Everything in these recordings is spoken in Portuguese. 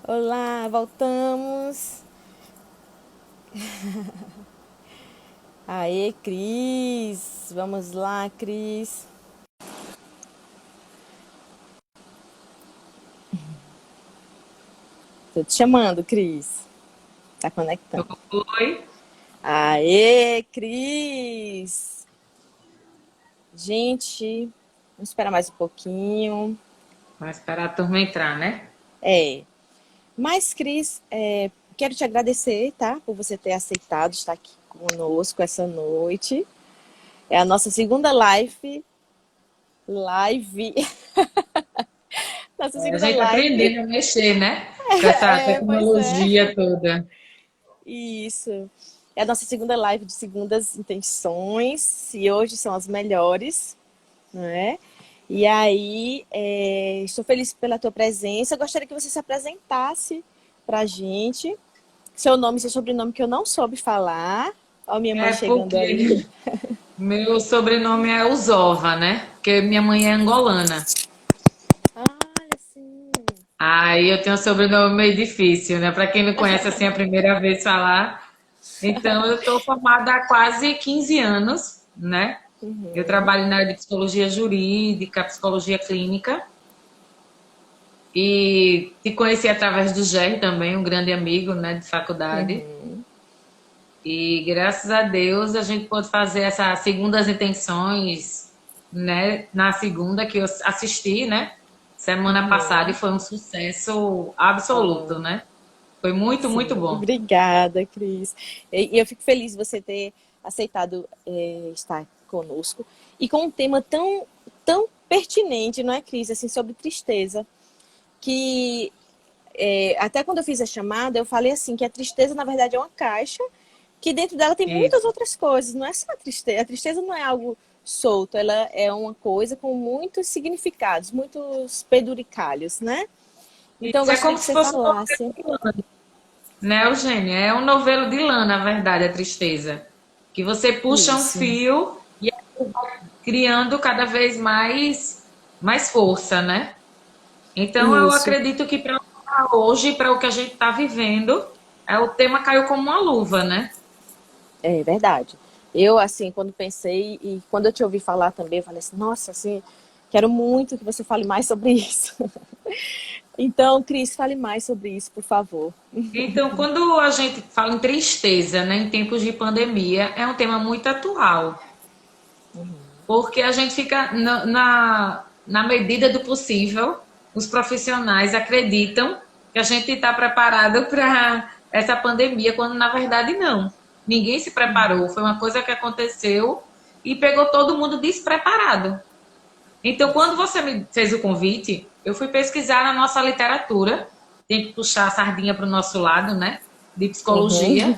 Olá, voltamos. Aê, Cris. Vamos lá, Cris. Tô te chamando, Cris. Tá conectando. Oi, Aê, Cris. Gente, vamos esperar mais um pouquinho. vai esperar a turma entrar, né? É. Mas, Cris, quero te agradecer, tá? Por você ter aceitado estar aqui conosco essa noite. É a nossa segunda live. Live. Nossa A segunda gente live. aprendendo a mexer, né? Com essa Pois é. tecnologia toda. Isso. É a nossa segunda live de segundas intenções e hoje são as melhores, não é? E aí, estou feliz pela tua presença. Eu gostaria que você se apresentasse para a gente. Seu nome e seu sobrenome que eu não soube falar. Ó, minha mãe É chegando porque ali. meu sobrenome é Uzova, né? Porque minha mãe é angolana. Olha, sim. Aí eu tenho um sobrenome meio difícil, né? Para quem não conhece assim a primeira vez falar. Então eu estou formada há quase 15 anos, né? Eu trabalho na área de psicologia jurídica, psicologia clínica. E te conheci através do Jerry também, um grande amigo, né, de faculdade. E graças a Deus a gente pôde fazer essas segundas intenções, né, na segunda que eu assisti, né, semana passada e foi um sucesso absoluto, Oh, né? Foi muito, muito sim. bom. Obrigada, Cris. E eu fico feliz de você ter aceitado estar conosco e com um tema tão pertinente, não é, Cris? Assim, sobre tristeza, que até quando eu fiz a chamada, eu falei assim, que a tristeza, na verdade, é uma caixa, que dentro dela tem muitas Isso. outras coisas, não é só a tristeza. A tristeza não é algo solto, ela é uma coisa com muitos significados, muitos peduricalhos, né? Então, eu Isso é gostaria como que se você fosse um falasse. novelo, né, Eugênia? É um novelo de lã, na verdade, a tristeza. Que você puxa um Isso, fio e vai criando cada vez mais força, né? Então, eu isso, acredito que para hoje, para o que a gente está vivendo, o tema caiu como uma luva, né? é verdade. Eu, assim, quando pensei e quando eu te ouvi falar também, eu falei assim, nossa, assim, quero muito que você fale mais sobre isso. Então, Cris, fale mais sobre isso, por favor. Então, quando a gente fala em tristeza, né, em tempos de pandemia, é um tema muito atual, porque a gente fica na medida do possível, os profissionais acreditam que a gente está preparado para essa pandemia, quando na verdade não. Ninguém se preparou, foi uma coisa que aconteceu e pegou todo mundo despreparado. Então, quando você me fez o convite, eu fui pesquisar na nossa literatura, tem que puxar a sardinha para o nosso lado, né? De psicologia.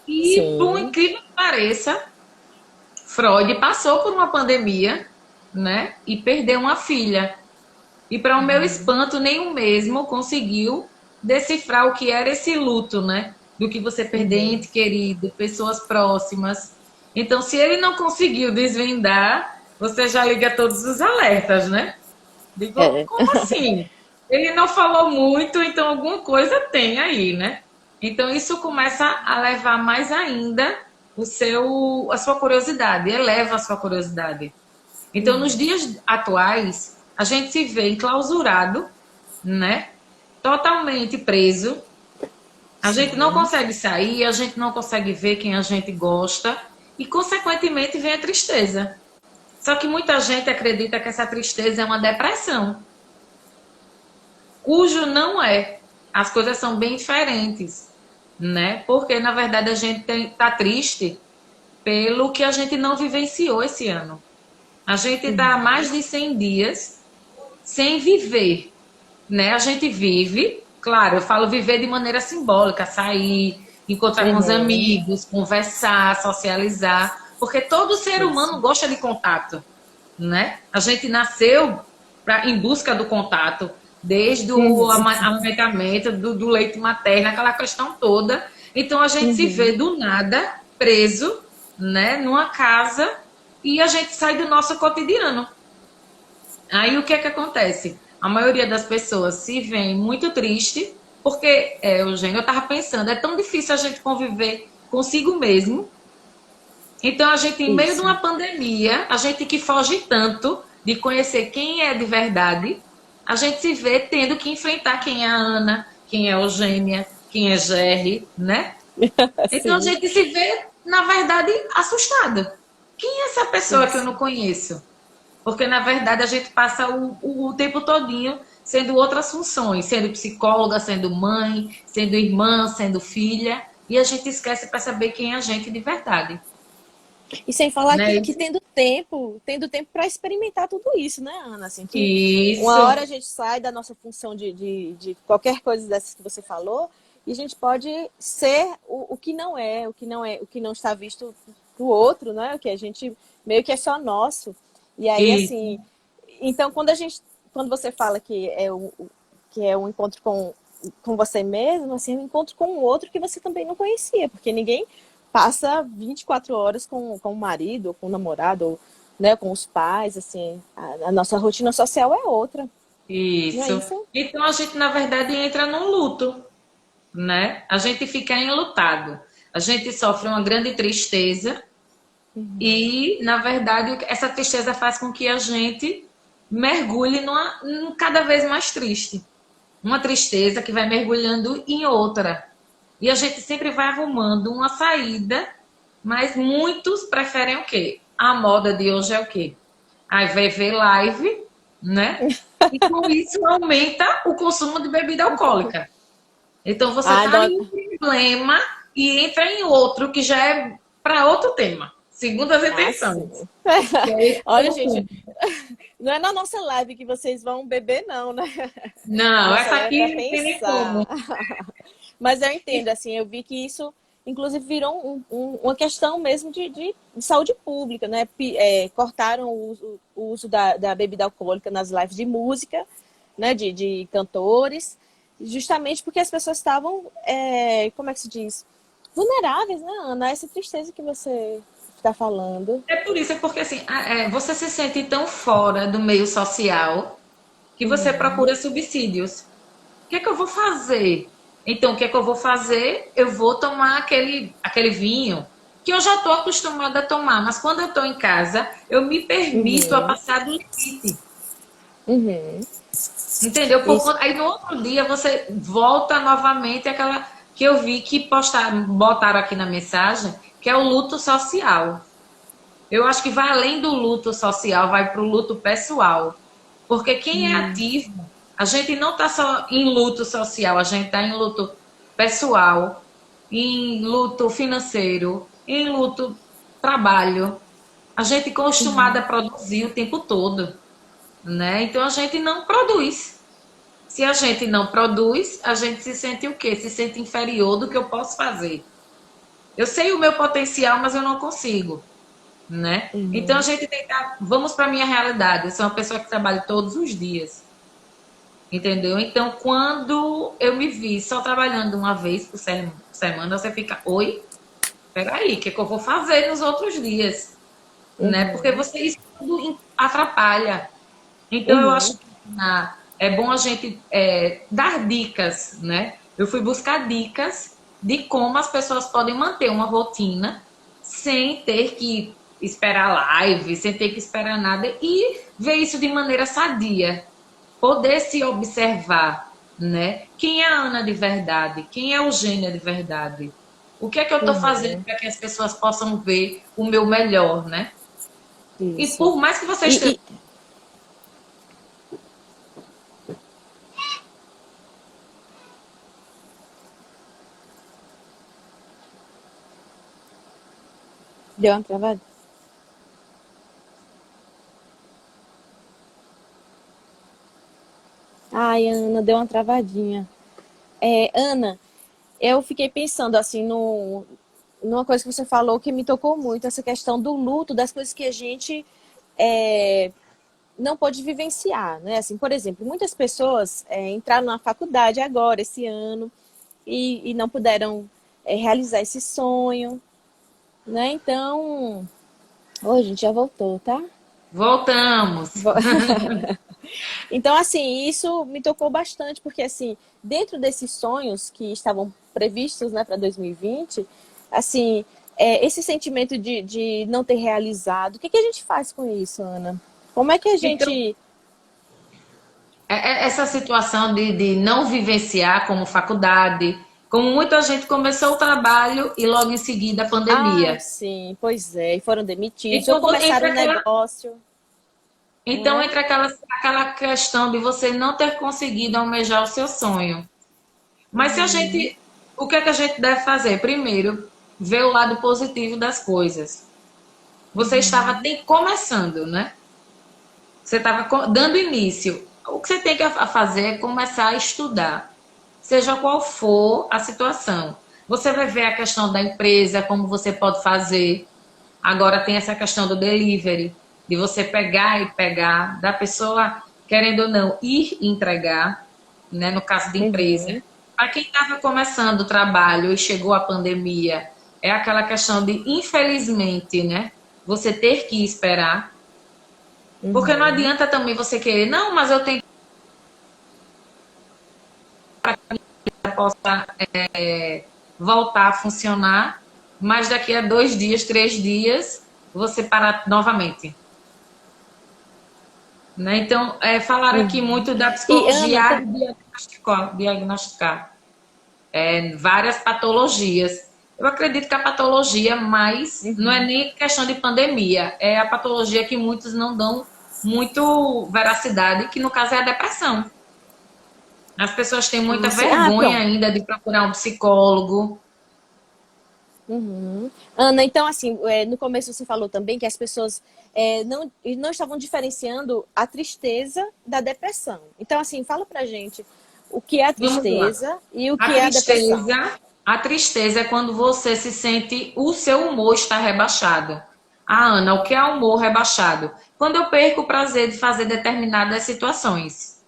E, por Sim. incrível que pareça, Freud passou por uma pandemia, né? E perdeu uma filha. E, para o meu espanto, nem o mesmo conseguiu decifrar o que era esse luto, né? Do que você perder ente querido, pessoas próximas. Então, se ele não conseguiu desvendar, você já liga todos os alertas, né? Digo, É, como assim? Ele não falou muito, então alguma coisa tem aí, né? Então isso começa a levar mais ainda a sua curiosidade, eleva a sua curiosidade. Então, nos dias atuais, a gente se vê enclausurado, né? Totalmente preso. A gente não sim. consegue sair, a gente não consegue ver quem a gente gosta e, consequentemente, vem a tristeza. Só que muita gente acredita que essa tristeza é uma depressão, cujo não é. As coisas são bem diferentes, né? Porque na verdade a gente tá triste pelo que a gente não vivenciou esse ano. A gente está há mais de 100 dias sem viver, né? A gente vive, claro, eu falo viver de maneira simbólica, sair, encontrar com os Uhum. amigos, conversar, socializar, porque todo ser Isso. humano gosta de contato, né? A gente nasceu em busca do contato, desde o amamentamento, do leite materno, aquela questão toda. Então a gente se vê do nada preso, né, numa casa e a gente sai do nosso cotidiano. Aí o que é que acontece? A maioria das pessoas se vê muito triste, Porque, Eugênio, eu estava pensando, é tão difícil a gente conviver consigo mesmo. Então, a gente, em meio de Isso. uma pandemia, a gente que foge tanto de conhecer quem é de verdade, a gente se vê tendo que enfrentar quem é a Ana, quem é a Eugênia, quem é Gerry, né? Então, a Sim, gente se vê, na verdade, assustada. Quem é essa pessoa que eu isso. não conheço? Porque, na verdade, a gente passa o tempo todinho sendo outras funções, sendo psicóloga, sendo mãe, sendo irmã, sendo filha, e a gente esquece para saber quem é a gente de verdade. E sem falar Né? que tendo tempo para experimentar tudo isso, né, Ana? Assim, que uma Isso, hora a gente sai da nossa função de qualquer coisa dessas que você falou, e a gente pode ser o que não é, o que não é, o que não está visto do outro, né? O que a gente meio que é só nosso. E aí, isso, assim, então quando você fala que é um encontro com você mesmo, assim, é um encontro com o outro que você também não conhecia, porque ninguém passa 24 horas com o marido, ou com o namorado, ou, né, com os pais, assim, a nossa rotina social é outra, não é isso. isso? Então a gente, na verdade, entra num luto, né? A gente fica enlutado. A gente sofre uma grande tristeza e, na verdade, essa tristeza faz com que a gente mergulhe num cada vez mais triste. Uma tristeza que vai mergulhando em outra. E a gente sempre vai arrumando uma saída, mas muitos preferem o quê? A moda de hoje é o quê? Aí vai ver live, né? E com isso aumenta o consumo de bebida alcoólica. Então você Ah, está não, em um problema e entra em outro que já é para outro tema, segundo as ah, sim. intenções. Que é esse Olha, gente, consumo. não é na nossa live que vocês vão beber, não, né? A Não, nossa essa live é para aqui não tem nem como. pensar. Mas eu entendo, assim, eu vi que isso, inclusive, virou uma questão mesmo de saúde pública, né? Cortaram o uso da bebida alcoólica nas lives de música, né? De cantores, justamente porque as pessoas estavam, como é que se diz? Vulneráveis, né, Ana? Essa tristeza que você está falando. É por isso, é porque assim, você se sente tão fora do meio social que você procura subsídios. O que é que eu vou fazer? Então, o que é que eu vou fazer? Eu vou tomar aquele vinho que eu já estou acostumada a tomar, mas quando eu estou em casa, eu me permito a Uhum, passar do limite. uhum. Entendeu? Isso. Aí no outro dia você volta novamente àquela que eu vi que botaram aqui na mensagem, que é o luto social. Eu acho que vai além do luto social, vai para o luto pessoal. Porque quem é ativo, a gente não está só em luto social, a gente está em luto pessoal, em luto financeiro, em luto trabalho. A gente é acostumada a produzir o tempo todo, né? Então a gente não produz. Se a gente não produz, a gente se sente o quê? Se sente inferior do que eu posso fazer. Eu sei o meu potencial, mas eu não consigo, né? Então a Uhum. gente tenta, vamos para a minha realidade. Eu sou uma pessoa que trabalha todos os dias, entendeu? Então quando eu me vi só trabalhando uma vez por semana, você fica, oi, peraí, o que, é que eu vou fazer nos outros dias, né? Porque Uhum. você isso tudo atrapalha. Então eu Uhum. acho que é bom a gente dar dicas, né? Eu fui buscar dicas de como as pessoas podem manter uma rotina sem ter que esperar live, sem ter que esperar nada e ver isso de maneira sadia, poder se observar, né? Quem é a Ana de verdade? Quem é o Eugênia de verdade? O que é que eu estou fazendo Uhum. para que as pessoas possam ver o meu melhor, né? E Isso. por mais que você esteja. E deu uma travada? Ai, Ana, deu uma travadinha. Ana, eu fiquei pensando assim numa coisa que você falou que me tocou muito, essa questão do luto, das coisas que a gente é, não pôde vivenciar, né? Assim, por exemplo, muitas pessoas entraram na faculdade agora, esse ano, e não puderam realizar esse sonho, né? Então, hoje a gente já voltou, tá? Voltamos. Então, assim, isso me tocou bastante, porque, assim, dentro desses sonhos que estavam previstos, né, para 2020, assim, esse sentimento de não ter realizado, o que que a gente faz com isso, Ana? Como é que a Então, gente... essa situação de não vivenciar como faculdade, como muita gente começou o trabalho e logo em seguida a Ah, pandemia. sim, pois é, e foram demitidos, ou Então, começaram um negócio, não então é? entra aquela questão de você não ter conseguido almejar o seu sonho. Mas se a Uhum, gente, o que é que a gente deve fazer? Primeiro, ver o lado positivo das coisas. Você estava uhum, começando, né? Você estava dando início. O que você tem que fazer é começar a estudar, seja qual for a situação. Você vai ver a questão da empresa, como você pode fazer. Agora tem essa questão do delivery, de você pegar e pegar, da pessoa, querendo ou não, ir entregar, né, no caso de empresa. uhum, Para quem estava começando o trabalho e chegou a pandemia, é aquela questão de, infelizmente, né, você ter que esperar, porque não uhum. adianta também você querer, não, mas eu tenho que possa voltar a funcionar, mas daqui a 2 dias, 3 dias, você parar novamente. Né? Então, falar aqui Uhum. muito da E Ana, psicologia diagnosticar várias patologias. Eu acredito que a patologia mais não é uhum. nem questão de pandemia, é a patologia que muitos não dão muito veracidade, que no caso é a depressão. As pessoas têm muita Ah, sim. Ah, vergonha pronto. ainda de procurar um psicólogo. Uhum. Ana, então, assim, no começo você falou também que as pessoas não estavam diferenciando a tristeza da depressão. Então, assim, fala pra gente o que é a Vamos lá. tristeza e o A que é a depressão. tristeza, a tristeza é quando você se sente, o seu humor está rebaixado. Ah, Ana, o que é humor rebaixado? Quando eu perco o prazer de fazer determinadas situações.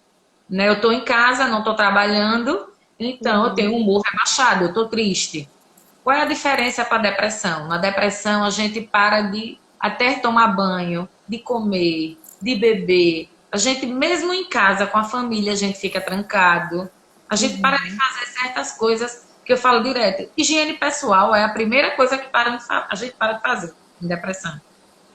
Né? Eu estou em casa, não estou trabalhando, então eu tenho um Uhum, humor rebaixado, eu estou triste. Qual é a diferença para a depressão? Na depressão, a gente para de até tomar banho, de comer, de beber. A gente, mesmo em casa, com a família, a gente fica trancado. A gente para de uhum, fazer certas coisas que eu falo direto. Higiene pessoal é a primeira coisa que a gente para de fazer em depressão.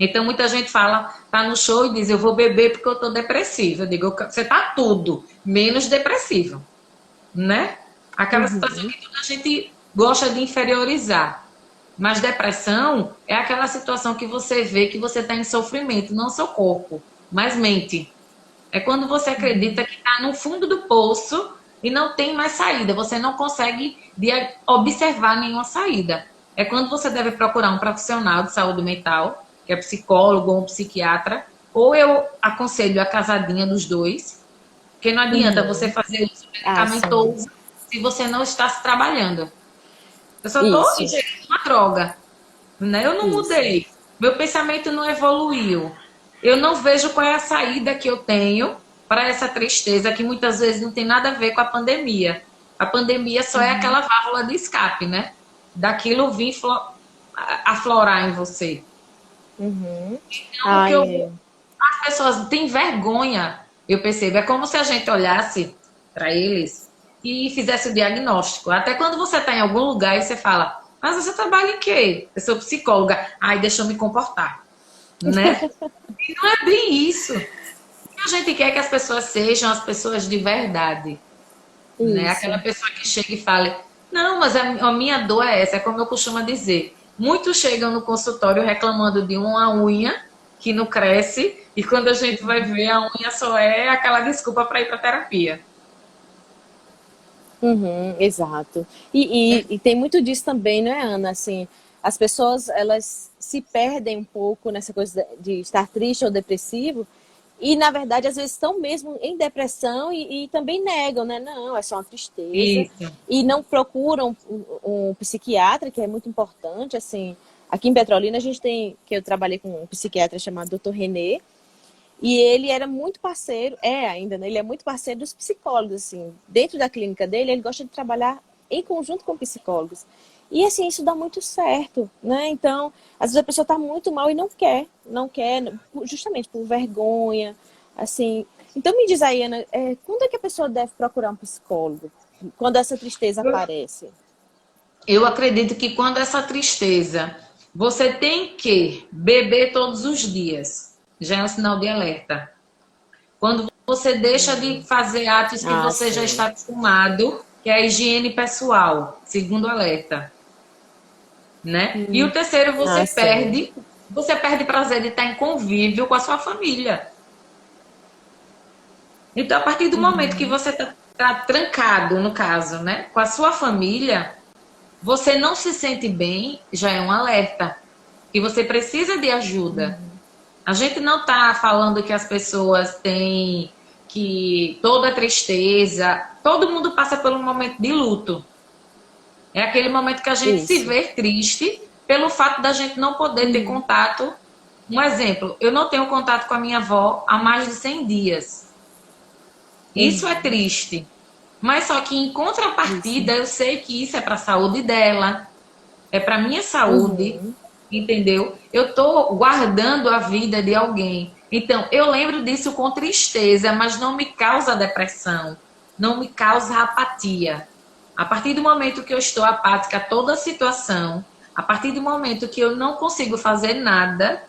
Então, muita gente fala, tá no show e diz, eu vou beber porque eu tô depressiva. Eu digo, você tá tudo, menos depressivo, né? Aquela situação uhum. que toda a gente gosta de inferiorizar. Mas depressão é aquela situação que você vê que você está em sofrimento, não seu corpo, mas mente. É quando você acredita que está no fundo do poço e não tem mais saída, você não consegue observar nenhuma saída. É quando você deve procurar um profissional de saúde mental, que é psicólogo ou um psiquiatra, ou eu aconselho a casadinha dos dois, porque não adianta você Uhum. fazer uso Ah, sim. medicamentoso se você não está se trabalhando. Eu só estou Isso, ingerindo uma droga, né? Eu não isso. mudei, meu pensamento não evoluiu. Eu não vejo qual é a saída que eu tenho para essa tristeza que muitas vezes não tem nada a ver com a pandemia. A pandemia só é Uhum, aquela válvula de escape, né? Daquilo vir aflorar em você. uhum. Então, o que eu Ai, as pessoas têm vergonha, eu percebo. É como se a gente olhasse para eles e fizesse o diagnóstico. Até quando você está em algum lugar e você fala, mas você trabalha em quê? Eu sou psicóloga. Ai, deixa eu me comportar, né? E não é bem isso. O que a gente quer é que as pessoas sejam as pessoas de verdade, né? Aquela isso. pessoa que chega e fala, não, mas a minha dor é essa, é como eu costumo dizer. Muitos chegam no consultório reclamando de uma unha que não cresce e quando a gente vai ver a unha só é aquela desculpa para ir para terapia. Uhum, exato. E tem muito disso também, não é, Ana? Assim, as pessoas, elas se perdem um pouco nessa coisa de estar triste ou depressivo e, na verdade, às vezes estão mesmo em depressão e também negam, né? Não, é só uma tristeza. Isso. E não procuram um psiquiatra, que é muito importante, assim. Aqui em Petrolina, a gente tem, que eu trabalhei com um psiquiatra chamado Dr. Renê, e ele era muito parceiro, ainda, né? Ele é muito parceiro dos psicólogos, assim. Dentro da clínica dele, ele gosta de trabalhar em conjunto com psicólogos. E, assim, isso dá muito certo, né? Então, às vezes a pessoa está muito mal e não quer, justamente por vergonha, assim. Então me diz aí, Ana, quando é que a pessoa deve procurar um psicólogo? Quando essa tristeza aparece? Eu acredito que quando essa tristeza, você tem que beber todos os dias, já é um sinal de alerta. Quando você deixa de fazer atos que Ah, você já sim. está acostumado, que é a higiene pessoal, segundo alerta, né? E o terceiro, Ah, sim. você perde prazer de estar em convívio com a sua família. Então, a partir do momento que você está trancado, no caso, né, com a sua família, você não se sente bem, já é um alerta que você precisa de ajuda. A gente não está falando que as pessoas têm que toda tristeza, todo mundo passa por um momento de luto. É aquele momento que a gente se Isso. vê triste pelo fato da gente não poder ter contato. Um exemplo, eu não tenho contato com a minha avó há mais de 100 dias. Isso é triste. Mas só que em Isso. contrapartida, eu sei que isso é para a saúde dela, é para minha saúde, Uhum. entendeu? Eu tô guardando a vida de alguém. Então, eu lembro disso com tristeza, mas não me causa depressão, não me causa apatia. A partir do momento que eu estou apática a toda a situação, a partir do momento que eu não consigo fazer nada,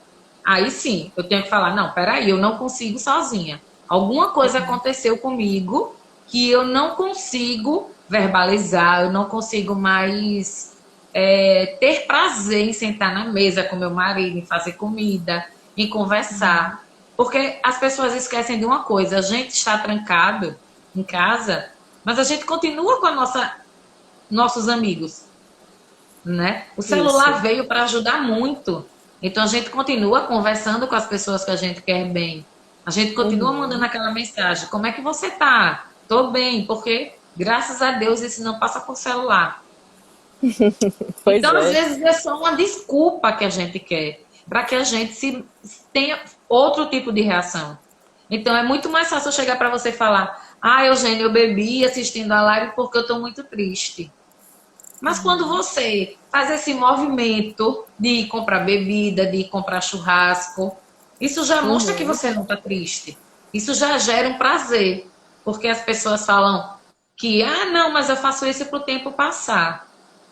aí sim, eu tenho que falar, não, peraí, eu não consigo sozinha. Alguma coisa aconteceu comigo que eu não consigo verbalizar, eu não consigo mais ter prazer em sentar na mesa com meu marido, em fazer comida, em conversar. Porque as pessoas esquecem de uma coisa: a gente está trancado em casa, mas a gente continua com nossos amigos, né? O celular Isso. veio para ajudar muito. Então a gente continua conversando com as pessoas que a gente quer bem. A gente continua mandando aquela mensagem: como é que você tá? Tô bem, porque graças a Deus isso não passa por celular. Pois Então, às é. vezes, é só uma desculpa que a gente quer, para que a gente tenha outro tipo de reação. Então, é muito mais fácil eu chegar para você e falar: ah, Eugênio, eu bebi assistindo a live porque eu estou muito triste. Mas quando você faz esse movimento de comprar bebida, de comprar churrasco, isso já mostra que Uhum. você não está triste. Isso já gera um prazer. Porque as pessoas falam que, ah, não, mas eu faço isso para o tempo passar.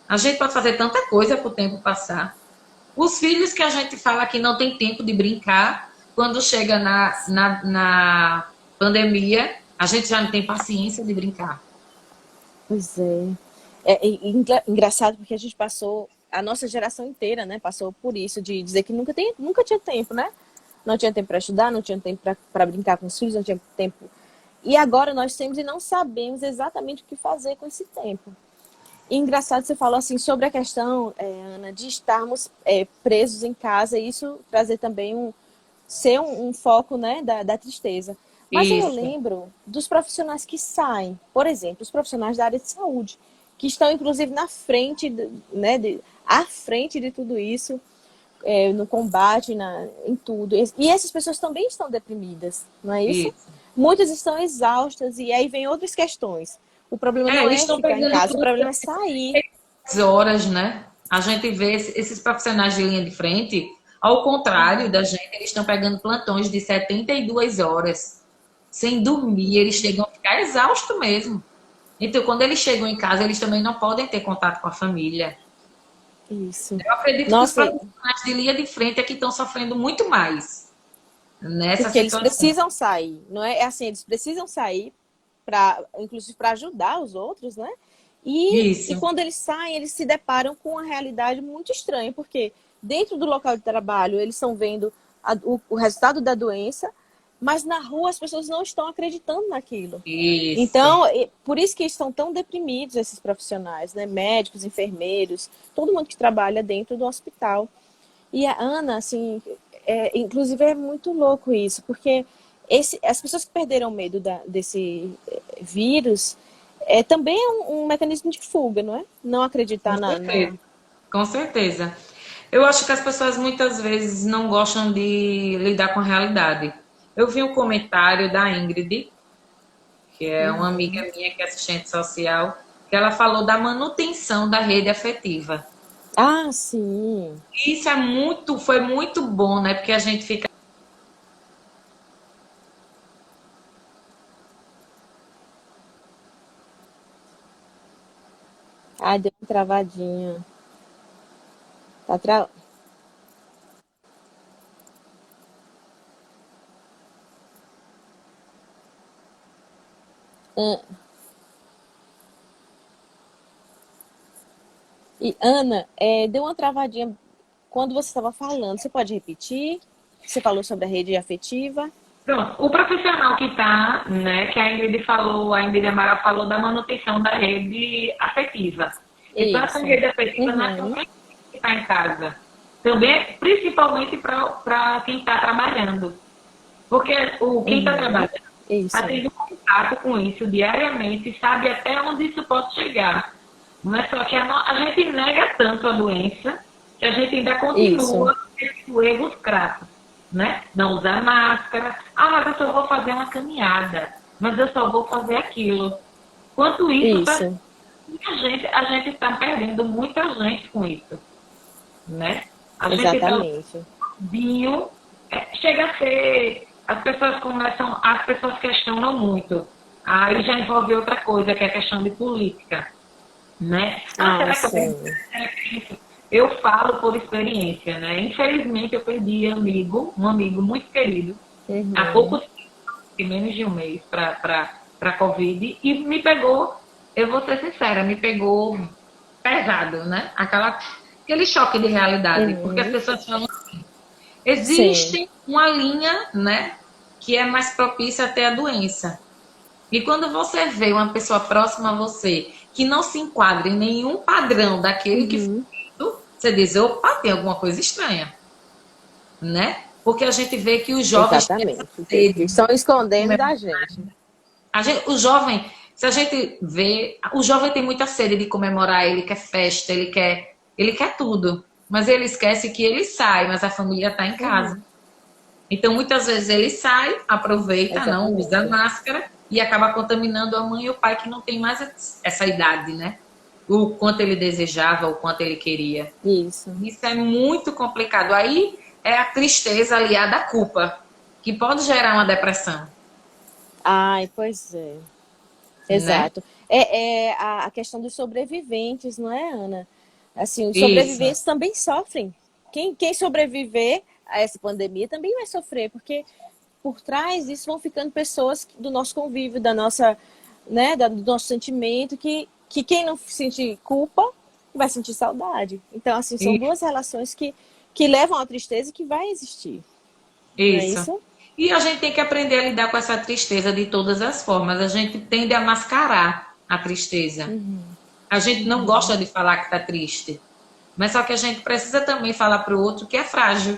A gente pode fazer tanta coisa para o tempo passar. Os filhos que a gente fala que não tem tempo de brincar, quando chega na pandemia, a gente já não tem paciência de brincar. Pois é. Engraçado porque a gente passou, a nossa geração inteira, né, passou por isso, de dizer que nunca tinha tempo, né? Não tinha tempo para estudar, não tinha tempo para brincar com os filhos, não tinha tempo. E agora nós temos e não sabemos exatamente o que fazer com esse tempo. E engraçado, você falou assim sobre a questão, Ana, de estarmos presos em casa e isso trazer também ser um foco, né, da tristeza. Mas aí eu Isso, lembro dos profissionais que saem, por exemplo, os profissionais da área de saúde, que estão inclusive na frente, né, à frente de tudo isso, no combate, em tudo. E essas pessoas também estão deprimidas, não é isso? isso. Muitas estão exaustas e aí vem outras questões. O problema não Eles é estão ficar em pegando casa, o problema é sair. horas, né? A gente vê esses profissionais de linha de frente, ao contrário da gente, eles estão pegando plantões de 72 horas, sem dormir, eles chegam a ficar exaustos mesmo. Então, quando eles chegam em casa, eles também não podem ter contato com a família. Isso. Eu acredito que os Nossa, profissionais de linha de frente é que estão sofrendo muito mais nessa porque eles situação. precisam sair, não é? É assim, eles precisam sair para, inclusive para ajudar os outros, né? E Isso, quando eles saem, eles se deparam com uma realidade muito estranha, porque dentro do local de trabalho eles estão vendo o resultado da doença, mas na rua as pessoas não estão acreditando naquilo. isso. Então, por isso que estão tão deprimidos esses profissionais, né? Médicos, enfermeiros, todo mundo que trabalha dentro do hospital. E a Ana, assim, inclusive é muito louco isso, porque as pessoas que perderam medo desse vírus também é um mecanismo de fuga, não é? Não Com acreditar certeza. Com certeza. Eu acho que as pessoas muitas vezes não gostam de lidar com a realidade. Eu vi um comentário da Ingrid, que é uma amiga minha que é assistente social, que ela falou da manutenção da rede afetiva. Ah, sim. Isso foi muito bom, né? Porque a gente fica Ai, deu uma travadinha. Tá tra... Ah, e Ana, deu uma travadinha quando você estava falando. Você pode repetir? Você falou sobre a rede afetiva? Pronto, o profissional que está, né, que a Ingrid falou, a Ingrid Amaral falou da manutenção da rede afetiva. Então, essa Isso. rede afetiva não é só Uhum. para quem está em casa, também, principalmente para quem está trabalhando. Porque quem está Uhum. trabalhando está Isso. tendo contato com isso diariamente, sabe até onde isso pode chegar. Não é só que a gente nega tanto a doença que a gente ainda Isso. continua com erros crassos, né? Não usar máscara. Ah, mas eu só vou fazer uma caminhada. Mas eu só vou fazer aquilo. Quanto isso, Isso. a gente está perdendo muita gente com isso, né? A gente está Exatamente. vinho, chega a ser, as pessoas questionam muito. Aí já envolve outra coisa, que é a questão de política, né? Ah, Ah, será que eu perdi? sim. Será que é isso? Eu falo por experiência, né? Infelizmente eu perdi um amigo muito querido, há Uhum. pouco tempo, menos de um mês, para Covid, e me pegou, eu vou ser sincera, me pegou pesado, né? Aquele choque de realidade, porque as Uhum. pessoas falam, Sim. existe uma linha, né, que é mais propícia a ter a doença. E quando você vê uma pessoa próxima a você que não se enquadra em nenhum padrão daquele que foi Uhum. feito, você diz, opa, tem alguma coisa estranha, né? Porque a gente vê que os jovens têm essa Exatamente. Que sede. estão escondendo da gente. O jovem, se a gente vê, o jovem tem muita sede de comemorar, ele quer festa, ele quer tudo. Mas ele esquece que ele sai, mas a família está em casa. Uhum. Então, muitas vezes ele sai, aproveita, não usa Exatamente. máscara e acaba contaminando a mãe e o pai que não tem mais essa idade, né? O quanto ele desejava, o quanto ele queria. Isso. Isso é muito complicado. Aí é a tristeza aliada à culpa, que pode gerar uma depressão, Ai, pois é. né? Exato. É a questão dos sobreviventes, não é, Ana? Assim, os Isso, sobreviventes também sofrem. Quem sobreviver a essa pandemia também vai sofrer, porque por trás disso vão ficando pessoas do nosso convívio, da nossa, né, do nosso sentimento, que quem não sente culpa vai sentir saudade. Então, assim, são isso, duas relações que levam à tristeza e que vai existir, não é isso. isso? E a gente tem que aprender a lidar com essa tristeza de todas as formas. A gente tende a mascarar a tristeza. A gente não gosta de falar que está triste. Mas só que a gente precisa também falar para o outro que é frágil.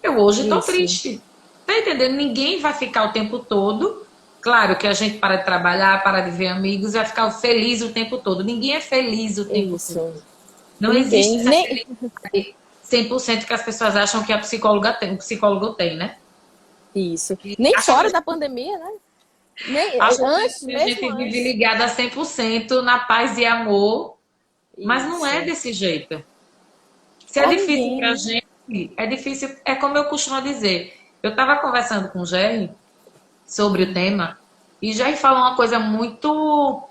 Eu hoje estou Isso, triste. Tá entendendo? Ninguém vai ficar o tempo todo. Claro que a gente para de trabalhar, para de ver amigos, vai ficar feliz o tempo todo. Ninguém é feliz o tempo todo. isso. Não existe Ninguém, essa nem, felicidade 100% que as pessoas acham que a psicóloga tem, o psicólogo tem, né? isso. Nem Acha fora que, da pandemia, né? Nem, acha antes, que a mesmo gente vive antes. ligada a 100% na paz e amor, mas não é Isso. desse jeito. Se é Pra difícil ninguém, para a né? gente, é difícil, é como eu costumo dizer. Eu estava conversando com o Jerry sobre o tema, e Jerry falou uma coisa muito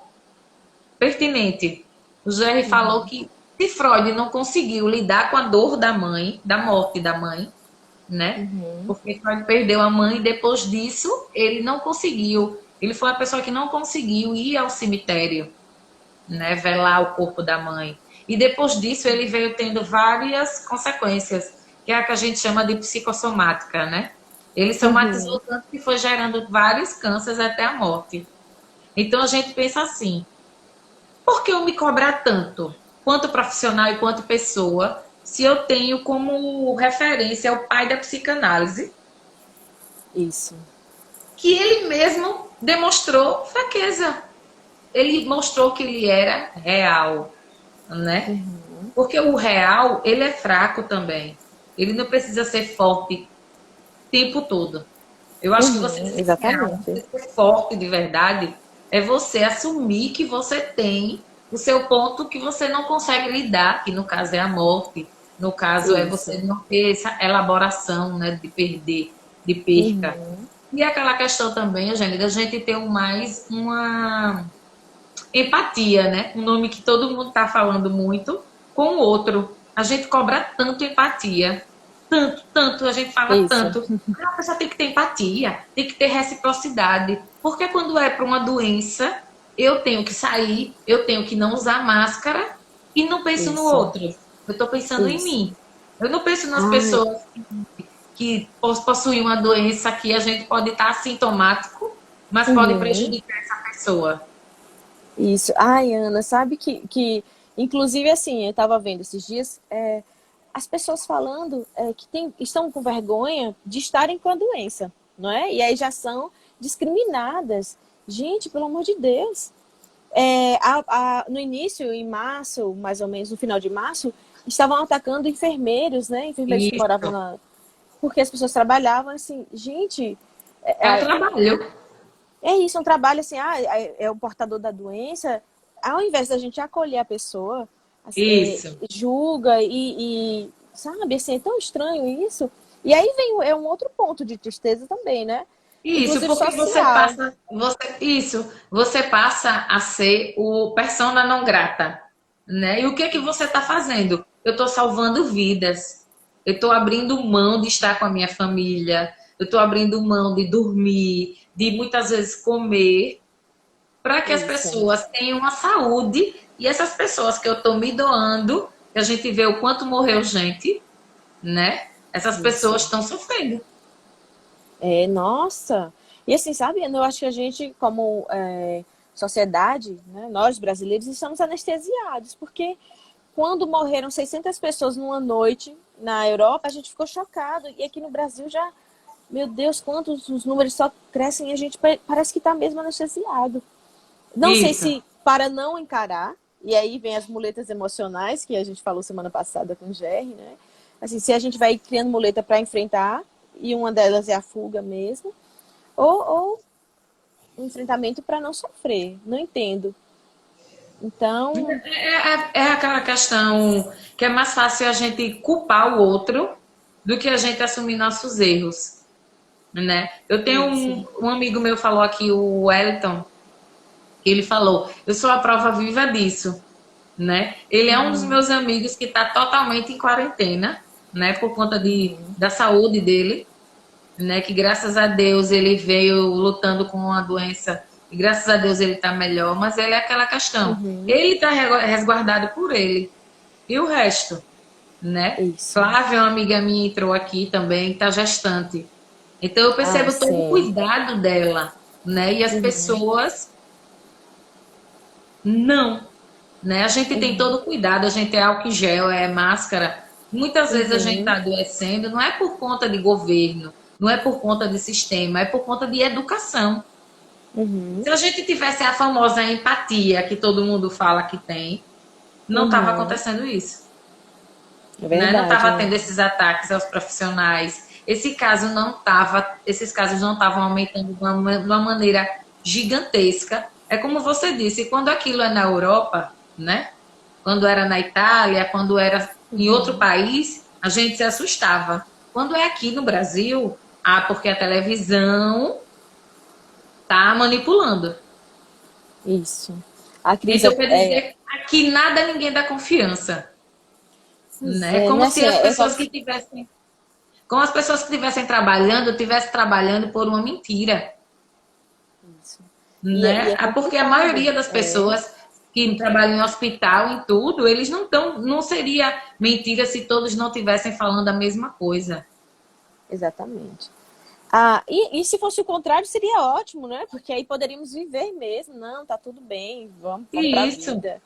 pertinente. O Jerry falou que se Freud não conseguiu lidar com a dor da mãe, da morte da mãe, né? Porque Freud perdeu a mãe e depois disso ele não conseguiu. Ele foi uma pessoa que não conseguiu ir ao cemitério, né? Velar o corpo da mãe. E depois disso ele veio tendo várias consequências, que é a que a gente chama de psicossomática, né? Ele somatizou Uhum. tanto que foi gerando vários cânceres até a morte. Então a gente pensa assim: por que eu me cobrar tanto, quanto profissional e quanto pessoa, se eu tenho como referência o pai da psicanálise, Isso. que ele mesmo demonstrou fraqueza. Ele mostrou que ele era real, né? Porque o real, ele é fraco também. Ele não precisa ser forte o tempo todo. Eu acho que você ser real, Exatamente. você ser forte de verdade, é você assumir que você tem o seu ponto que você não consegue lidar, que no caso é a morte, no caso é você Isso. não ter essa elaboração, né, de perder, de perca. Uhum. E aquela questão também, Eugênia, da gente ter mais uma empatia, né? Um nome que todo mundo está falando muito com o outro. A gente cobra tanto empatia. Tanto, tanto, a gente fala Isso. tanto. A pessoa tem que ter empatia, tem que ter reciprocidade. Porque quando é para uma doença, eu tenho que sair, eu tenho que não usar máscara e não penso no Isso. outro. Eu estou pensando em Isso. mim. Eu não penso nas Ai, pessoas que possuem uma doença que a gente pode estar assintomático, mas pode uhum. prejudicar essa pessoa. Isso. Ai, Ana, sabe que inclusive assim, eu estava vendo esses dias, as pessoas falando que estão com vergonha de estarem com a doença, não é? E aí já são discriminadas. Gente, pelo amor de Deus. No início, em março, mais ou menos, no final de março, estavam atacando enfermeiros, né? Enfermeiros que moravam Isso. na. Porque as pessoas trabalhavam assim, gente, É um é, trabalho. é isso, é um trabalho assim, é o portador da doença. Ao invés da gente acolher a pessoa, Isso. julga sabe, assim, é tão estranho isso. E aí é um outro ponto de tristeza também, né? Isso, Inclusive porque você social. passa, você passa a ser o persona não grata, né? E o que é que você está fazendo? Eu estou salvando vidas. Eu estou abrindo mão de estar com a minha família. Eu estou abrindo mão de dormir, de muitas vezes comer, para que as Isso. pessoas tenham a saúde e essas pessoas que eu estou me doando, que a gente vê o quanto morreu gente, né? Essas pessoas Isso. estão sofrendo. Nossa. E assim, sabe, eu acho que a gente, como sociedade, né, nós brasileiros, estamos anestesiados, porque quando morreram 600 pessoas numa noite na Europa, a gente ficou chocado. E aqui no Brasil já, meu Deus, quantos os números só crescem e a gente parece que está mesmo anestesiado. Não sei Isso. se para não encarar, e aí vem as muletas emocionais, que a gente falou semana passada com o Jerry, né? Assim, se a gente vai criando muleta para enfrentar, e uma delas é a fuga mesmo, ou um enfrentamento para não sofrer. Não entendo. Então, É aquela questão que é mais fácil a gente culpar o outro do que a gente assumir nossos erros, né? Eu tenho isso. um amigo meu falou aqui, o Wellington, que ele falou, eu sou a prova viva disso, né? Ele é um dos meus amigos que está totalmente em quarentena, né? Por conta da saúde dele, né? Que graças a Deus ele veio lutando com uma doença e graças a Deus ele está melhor, mas ele é aquela questão. Uhum, Ele está resguardado por ele. E o resto, né? isso. Flávia, uma amiga minha, entrou aqui também, está gestante. Então eu Ah, percebo todo o sim. cuidado dela, né? E as Uhum, pessoas não, né? A gente tem uhum, todo o cuidado, a gente é álcool em gel, é máscara. Muitas vezes a gente está uhum, adoecendo, não é por conta de governo, não é por conta de sistema, é por conta de educação. uhum, Se a gente tivesse a famosa empatia que todo mundo fala que tem, não estava uhum. acontecendo isso. É Né? Não verdade, estava né? tendo esses ataques aos profissionais. Esses casos não estavam aumentando de uma maneira gigantesca. É como você disse, quando aquilo é na Europa, né? Quando era na Itália, quando era em outro Uhum, país, a gente se assustava. Quando é aqui no Brasil, porque a televisão está manipulando. isso. A Cris Então quer dizer que aqui nada ninguém dá confiança, pois né? é, Como né? se Assim, as pessoas que tivessem como as pessoas que estivessem trabalhando por uma mentira, isso. E né? é Porque a complicado. maioria das pessoas que trabalham em hospital, em tudo, eles não estão. Não seria mentira se todos não estivessem falando a mesma coisa. Exatamente. E se fosse o contrário, seria ótimo, né? Porque aí poderíamos viver mesmo. Não, tá tudo bem, vamos pra E isso, vida.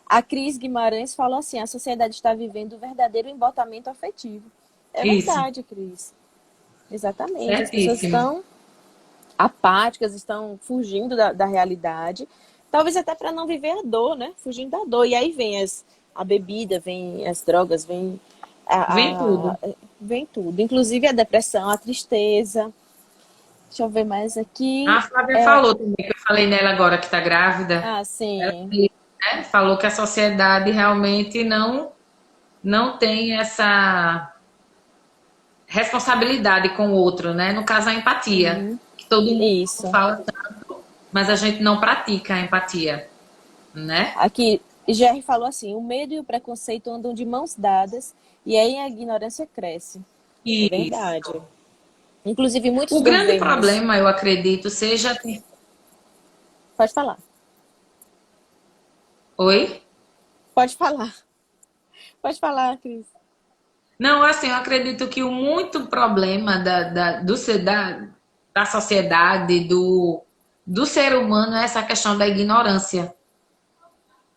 A Cris Guimarães falou assim: a sociedade está vivendo o verdadeiro embotamento afetivo. É isso, verdade, Cris. Exatamente. As pessoas certíssimo. estão apáticas, estão fugindo da realidade. Talvez até para não viver a dor, né? Fugindo da dor. E aí vem a bebida, vem as drogas, Vem tudo. vem tudo. Inclusive a depressão, a tristeza. Deixa eu ver mais aqui. A Flávia falou também, que eu falei nela agora que está grávida. Ela Sim. disse, né, falou que a sociedade realmente não tem essa responsabilidade com o outro, né? No caso, a empatia, Uhum. que todo mundo Isso. fala, mas a gente não pratica a empatia. né? Aqui, Jerry falou assim, o medo e o preconceito andam de mãos dadas e aí a ignorância cresce. É verdade. Isso. Inclusive, muitos O grande governos... problema, eu acredito, seja. Pode falar. Oi? Pode falar. Pode falar, Cris. Não, assim, eu acredito que o muito problema da sociedade, do ser humano, é essa questão da ignorância,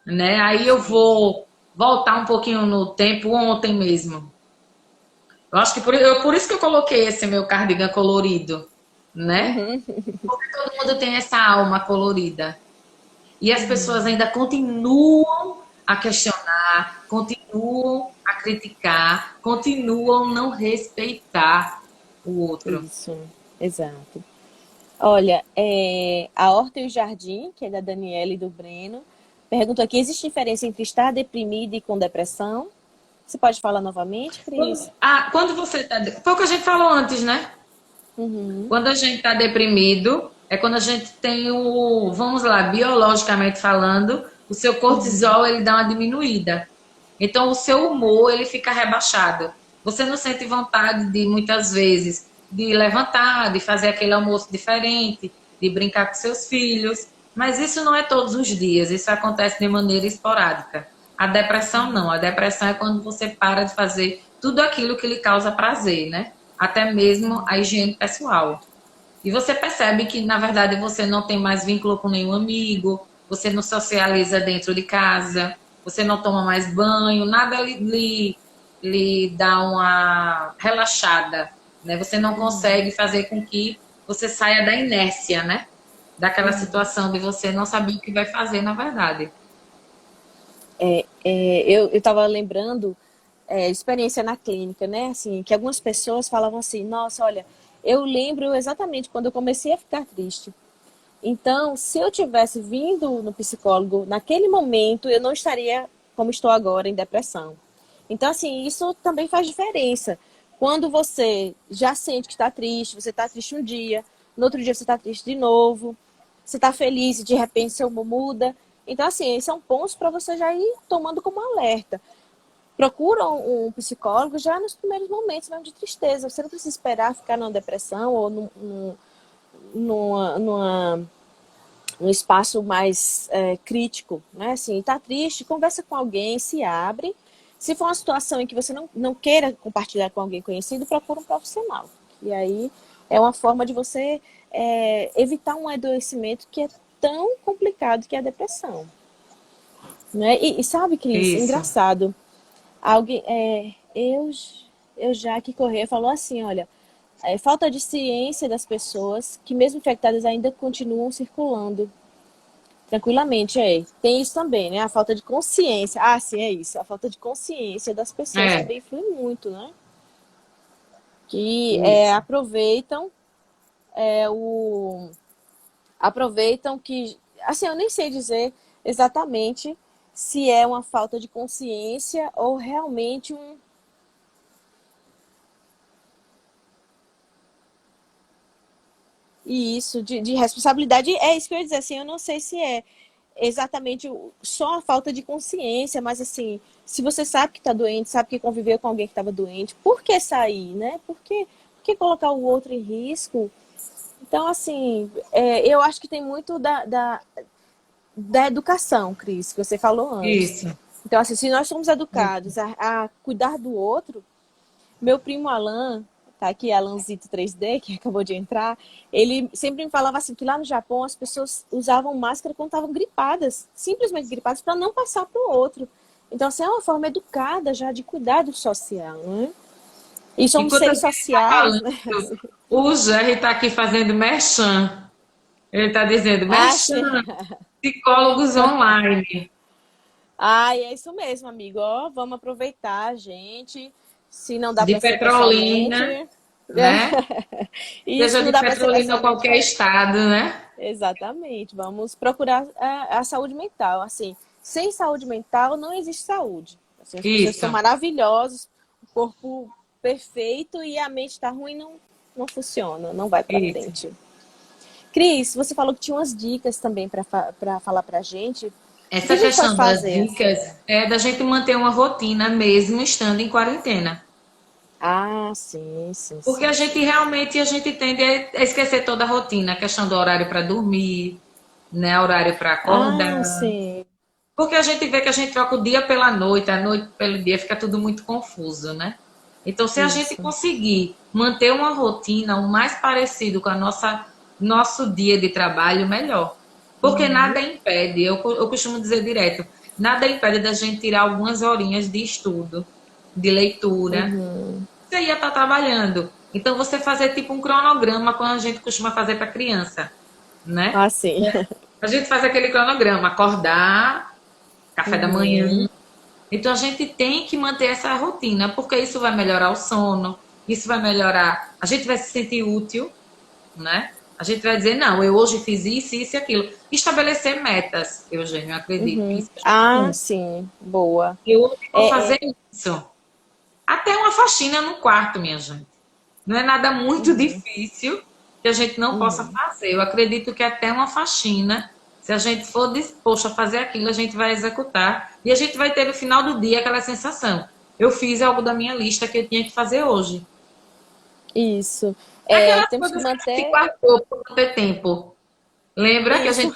né? Aí eu vou voltar um pouquinho no tempo, ontem mesmo. Eu acho que por isso que eu coloquei esse meu cardigan colorido, né? Uhum. Porque todo mundo tem essa alma colorida. E as pessoas ainda continuam a questionar, continuam a criticar, continuam a não respeitar o outro. Isso, exato. Olha, a Horta e o Jardim, que é da Daniela e do Breno, perguntou aqui, existe diferença entre estar deprimido e com depressão? Você pode falar novamente, Cris? Quando você tá. Foi o que a gente falou antes, né? Uhum. Quando a gente está deprimido, é quando a gente tem vamos lá, biologicamente falando, o seu cortisol ele dá uma diminuída. Então o seu humor ele fica rebaixado. Você não sente vontade de muitas vezes de levantar, de fazer aquele almoço diferente, de brincar com seus filhos. Mas isso não é todos os dias, isso acontece de maneira esporádica. A depressão não, a depressão é quando você para de fazer tudo aquilo que lhe causa prazer, né? Até mesmo a higiene pessoal. E você percebe que, na verdade, você não tem mais vínculo com nenhum amigo, você não socializa dentro de casa, você não toma mais banho, nada lhe dá uma relaxada, né? Você não consegue fazer com que você saia da inércia, né? Daquela situação de você não saber o que vai fazer, na verdade. Eu estava lembrando experiência na clínica, né? Assim, que algumas pessoas falavam assim, nossa, olha, eu lembro exatamente quando eu comecei a ficar triste. Então, se eu tivesse vindo no psicólogo naquele momento, eu não estaria como estou agora, em depressão. Então, assim, isso também faz diferença. Quando você já sente que está triste, você está triste um dia, no outro dia você está triste de novo, você está feliz e de repente seu humor muda. Então, assim, são pontos para você já ir tomando como alerta. Procura um psicólogo já nos primeiros momentos mesmo de tristeza. Você não precisa esperar ficar numa depressão ou numa um espaço mais crítico, né? Assim, tá triste, conversa com alguém, se abre. Se for uma situação em que você não queira compartilhar com alguém conhecido, procura um profissional. E aí é uma forma de você evitar um adoecimento que é tão complicado que é a depressão. Né? E sabe, Cris, Isso. engraçado, alguém, eu já que Corrêa falou assim, olha, falta de ciência das pessoas que mesmo infectadas ainda continuam circulando tranquilamente, Tem isso também, né? A falta de consciência. Ah, sim, é isso. A falta de consciência das pessoas É, também influi muito, né? Que isso. aproveitam é, o... aproveitam que... Assim, eu nem sei dizer exatamente se é uma falta de consciência ou realmente isso, de responsabilidade. É isso que eu ia dizer, assim, eu não sei se é exatamente só a falta de consciência, mas assim, se você sabe que está doente, sabe que conviveu com alguém que estava doente, por que sair, né? Por que colocar o outro em risco? Então, assim, eu acho que tem muito da educação, Cris, que você falou antes. Isso. Então, assim, se nós somos educados a cuidar do outro, meu primo Alan, tá aqui, Alanzito 3D, que acabou de entrar, ele sempre me falava assim, que lá no Japão as pessoas usavam máscara quando estavam gripadas, simplesmente gripadas, para não passar para o outro. Então, assim, é uma forma educada já de cuidado social, né? E somos Enquanto a seres gente está sociais, falando, né? Assim. o Jerry está aqui fazendo merchan. Ele está dizendo, Acho... merchan, psicólogos online. É isso mesmo, amigo. Ó, vamos aproveitar, gente. Se não dá De para ser pessoalmente, Petrolina, né? e se Seja não de dá para ser Petrolina ou pessoalmente, qualquer estado, né? exatamente. Vamos procurar a saúde mental. Assim, sem saúde mental não existe saúde. Assim, as pessoas Isso, são maravilhosas, o corpo perfeito e a mente está ruim, não funciona, não vai para isso. frente. Cris, você falou que tinha umas dicas também para falar para a gente. O que Essa a gente pode questão das fazer assim? dicas é da gente manter uma rotina mesmo estando em quarentena. Ah, sim, sim, Porque sim, sim. a gente tende a esquecer toda a rotina, a questão do horário para dormir, né, horário para Ah, acordar. sim. Porque a gente vê que a gente troca o dia pela noite, a noite pelo dia, fica tudo muito confuso, né? Então, se a gente Isso. conseguir manter uma rotina o mais parecido com a nosso dia de trabalho, melhor. Porque nada Uhum, impede, eu costumo dizer direto, nada impede da gente tirar algumas horinhas de estudo, de leitura. uhum. Você ia estar trabalhando. Então, você fazer tipo um cronograma, como a gente costuma fazer para criança, né? Ah, sim. A gente faz aquele cronograma, acordar, café da manhã. Uhum, Então a gente tem que manter essa rotina, porque isso vai melhorar o sono, isso vai melhorar, a gente vai se sentir útil, né? A gente vai dizer, não, eu hoje fiz isso, isso e aquilo. Estabelecer metas, Eugênio, eu acredito que uhum. isso ajuda Ah, muito. sim. Boa. Eu hoje vou É, fazer isso. Até uma faxina no quarto, minha gente. Não é nada muito uhum, difícil que a gente não possa uhum. fazer. Eu acredito que até uma faxina, se a gente for disposto a fazer aquilo, a gente vai executar. E a gente vai ter no final do dia aquela sensação. Eu fiz algo da minha lista que eu tinha que fazer hoje. Isso. É É, aquelas temos que coisas que a gente manter guardou por não ter tempo. Lembra que a isso. gente.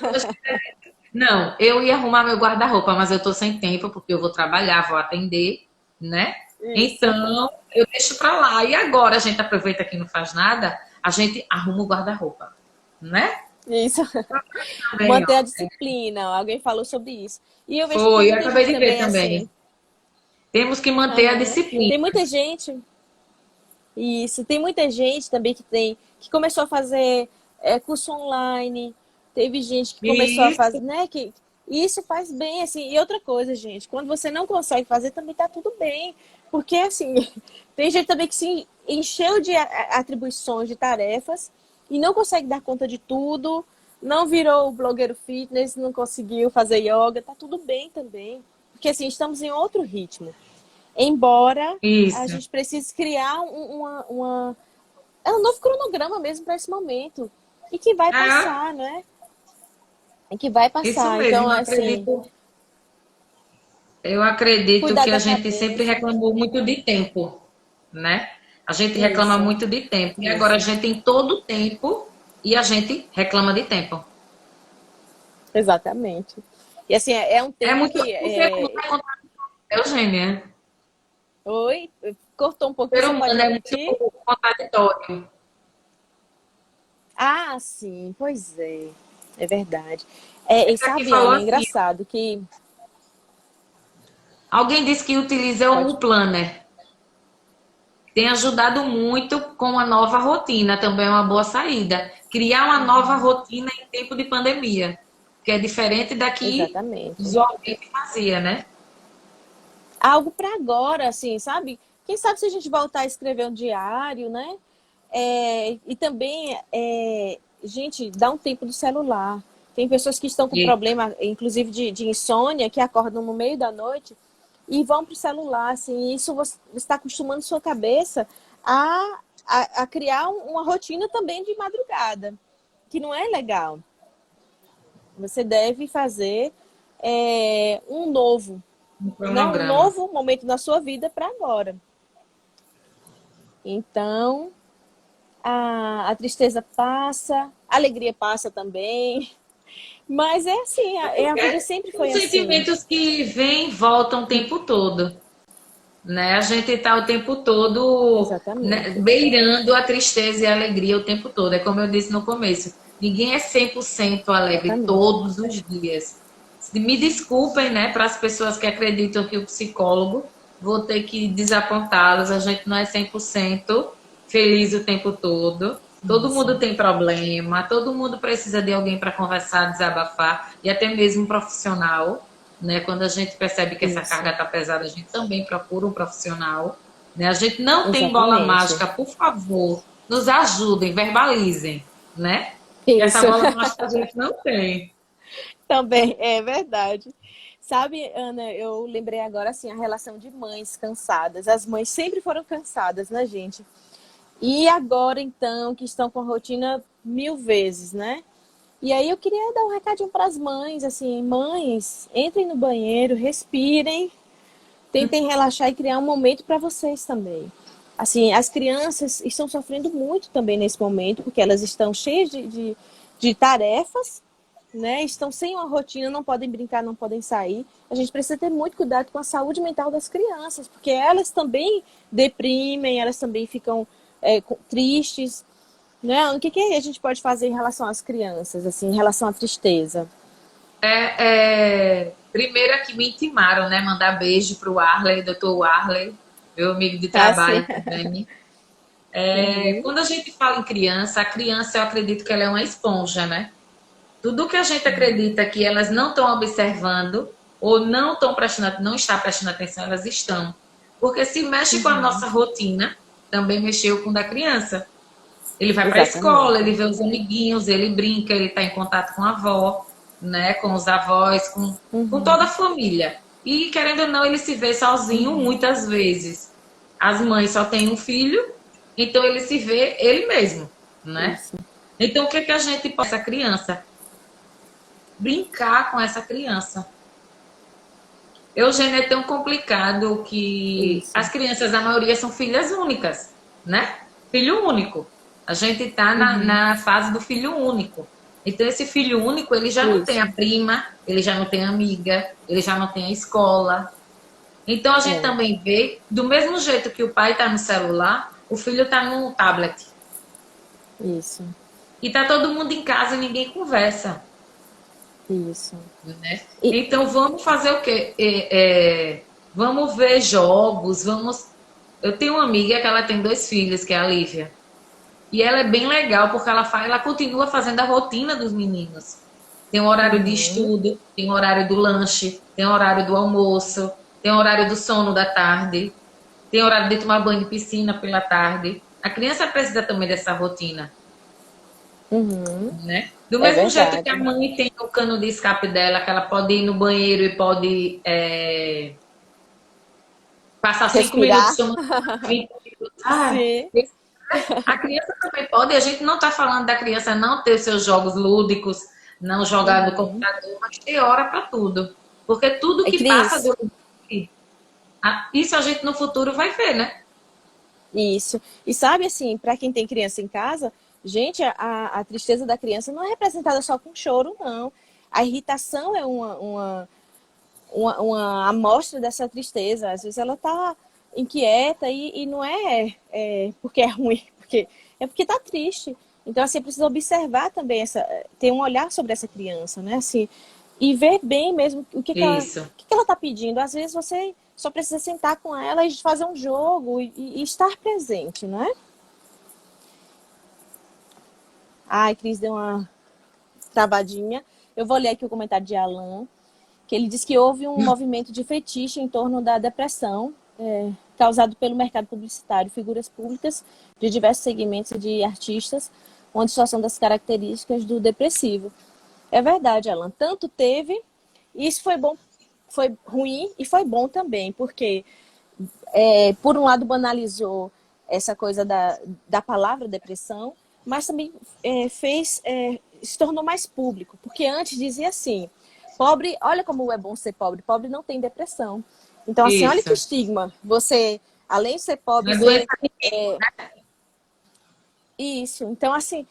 Não, eu ia arrumar meu guarda-roupa, mas eu tô sem tempo porque eu vou trabalhar, vou atender, né? Isso. Então, eu deixo pra lá. E agora a gente aproveita que não faz nada, a gente arruma o guarda-roupa, né? Isso. Também, Manter a ó. disciplina. Alguém falou sobre isso. E eu vejo que tem Foi, eu muita acabei gente de ver também também. assim. Temos que manter a Aham. disciplina. Tem muita gente. Isso. Tem muita gente também que começou a fazer curso online. Teve gente que começou a fazer, Isso, né? Que isso faz bem, assim. E outra coisa, gente, quando você não consegue fazer, também tá tudo bem. Porque, assim, tem gente também que se encheu de atribuições, de tarefas, e não consegue dar conta de tudo, não virou o blogueiro fitness, não conseguiu fazer yoga, tá tudo bem também. Porque, assim, estamos em outro ritmo. Embora a isso. gente precise criar é um novo cronograma mesmo para esse momento. E que vai É, passar, né? E que vai isso passar. mesmo, Então, assim, eu acredito cuidar que a da gente sempre cabeça. reclamou muito de tempo, né? A gente reclama Isso, muito de tempo. E agora a isso. gente tem todo o tempo e a gente reclama de tempo. Exatamente. E assim, é um É tempo muito. que. O ser humano é Eugênia. Oi? Cortou um O pouquinho, ser você pode humano é muito repetir? contraditório. Ah, sim, pois é. É verdade. É, e Essa aqui sabe, falou Ana, é assim: engraçado que. alguém disse que utiliza Pode. o planner. Tem ajudado muito com a nova rotina, também é uma boa saída. Criar uma nova rotina em tempo de pandemia, que é diferente da que Exatamente. usualmente fazia, né? Algo para agora, assim, sabe? Quem sabe se a gente voltar a escrever um diário, né? E também, gente, dá um tempo do celular. Tem pessoas que estão com E problema, inclusive de insônia, que acordam no meio da noite e vão para o celular. Assim, isso você está acostumando sua cabeça a criar uma rotina também de madrugada, que não é legal. Você deve fazer um novo, um né? Um cronograma. novo momento na sua vida para agora. Então, a tristeza passa, a alegria passa também. Mas é assim, a vida Porque sempre são foi assim. sentimentos que vêm e voltam o tempo todo. Né? A gente está o tempo todo, né, Exatamente. beirando a tristeza e a alegria o tempo todo. É como eu disse no começo, ninguém é 100% alegre Exatamente. todos os dias. Me desculpem, né, para as pessoas que acreditam que o psicólogo, vou ter que desapontá-los, a gente não é 100% feliz o tempo todo. Todo Isso. mundo tem problema, todo mundo precisa de alguém para conversar, desabafar, e até mesmo um profissional, né? Quando a gente percebe que essa carga Isso. está pesada, a gente também procura um profissional, né? A gente não tem bola Exatamente. mágica, por favor, nos ajudem, verbalizem, né? Que essa Isso. bola mágica a gente não tem. Também é verdade. Sabe, Ana, eu lembrei agora assim a relação de mães cansadas. As mães sempre foram cansadas, né, gente? E agora então que estão com a rotina mil vezes, né? E aí eu queria dar um recadinho para as mães, assim, mães, entrem no banheiro, respirem, tentem relaxar e criar um momento para vocês também. Assim, as crianças estão sofrendo muito também nesse momento, porque elas estão cheias de tarefas, né? Estão sem uma rotina, não podem brincar, não podem sair. A gente precisa ter muito cuidado com a saúde mental das crianças, porque elas também deprimem, elas também ficam tristes, né? O que a gente pode fazer em relação às crianças, assim, em relação à tristeza? Primeiro aqui me intimaram, né? Mandar beijo pro Arley, doutor Arley, meu amigo de Assim. trabalho também. Uhum. Quando a gente fala em criança, a criança eu acredito que ela é uma esponja, né? Tudo que a gente acredita que elas não estão observando ou não estão prestando, não está prestando atenção, elas estão. Porque se mexe com a Uhum. nossa rotina, também mexeu com o da criança. Ele vai para a escola, Exatamente. ele vê os amiguinhos, ele brinca, ele está em contato com a avó, né, com os avós, com toda a Uhum. família. E, querendo ou não, ele se vê sozinho Uhum. muitas vezes. As mães só têm um filho, então ele se vê ele mesmo, né? Isso. Então, o que, que a gente pode essa criança? Brincar com essa criança. Eugênia, é tão complicado que Isso. as crianças, a maioria são filhas únicas, né? Filho único. A gente está Uhum. na fase do filho único. Então, esse filho único, ele já não tem Isso. a prima, ele já não tem a amiga, ele já não tem a escola. Então, a gente É. também vê, do mesmo jeito que o pai está no celular, o filho está no tablet. Isso. E está todo mundo em casa e ninguém conversa. Isso. Né? E, Então vamos fazer o quê? Vamos ver jogos, vamos. Eu tenho uma amiga que ela tem dois filhos, que é a Lívia. E ela é bem legal porque ela continua fazendo a rotina dos meninos. Tem um horário de uhum. estudo, tem um horário do lanche, tem um horário do almoço, tem um horário do sono da tarde, tem horário de tomar banho de piscina pela tarde. A criança precisa também dessa rotina. Uhum. Né? Do É mesmo jeito que a verdade. mãe tem o cano de escape dela, que ela pode ir no banheiro e pode passar 5 minutos Respirar. tomando 20 minutos. Sim. A criança também pode, a gente não está falando da criança não ter seus jogos lúdicos, não jogar no Uhum. computador, mas ter hora para tudo. Porque tudo É, que passa Cris, do isso a gente no futuro vai ver, né? isso. E sabe assim, para quem tem criança em casa, gente, a tristeza da criança não é representada só com choro, não. A irritação é uma amostra dessa tristeza. Às vezes ela tá inquieta e não porque é ruim, porque tá triste. Então, assim, precisa observar também ter um olhar sobre essa criança, né? Assim, e ver bem mesmo Isso. o que ela tá pedindo. Às vezes você só precisa sentar com ela e fazer um jogo e estar presente, né? Ai, Cris, deu uma travadinha. Eu vou ler aqui o comentário de Alan, que ele diz que houve um movimento de fetiche em torno da depressão causado pelo mercado publicitário, figuras públicas de diversos segmentos de artistas, onde só são das características do depressivo. É verdade, Alan. Tanto teve, e isso foi bom, foi ruim e foi bom também, porque, por um lado, banalizou essa coisa da palavra depressão, mas também se tornou mais público, porque antes dizia assim, pobre, olha como é bom ser pobre, pobre não tem depressão. Então, assim, olha que Isso. estigma. Você, além de ser pobre, Não é doença ser isso. Então, assim,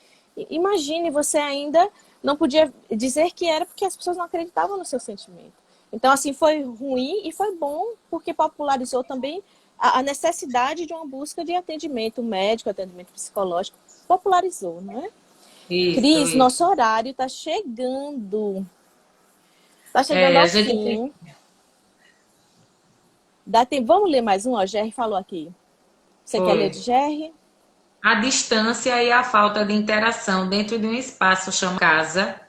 imagine você ainda não podia dizer que era porque as pessoas não acreditavam no seu sentimento. Então, assim, foi ruim e foi bom porque popularizou também a necessidade de uma busca de atendimento médico, atendimento psicológico. Popularizou, não é? isso, Cris, isso. nosso horário está chegando. Está chegando A ao gente tem fim. Dá tempo. Vamos ler mais um? Ó, Jerry falou aqui. Você quer ler foi. de Jerry? A distância e a falta de interação dentro de um espaço chamado casa.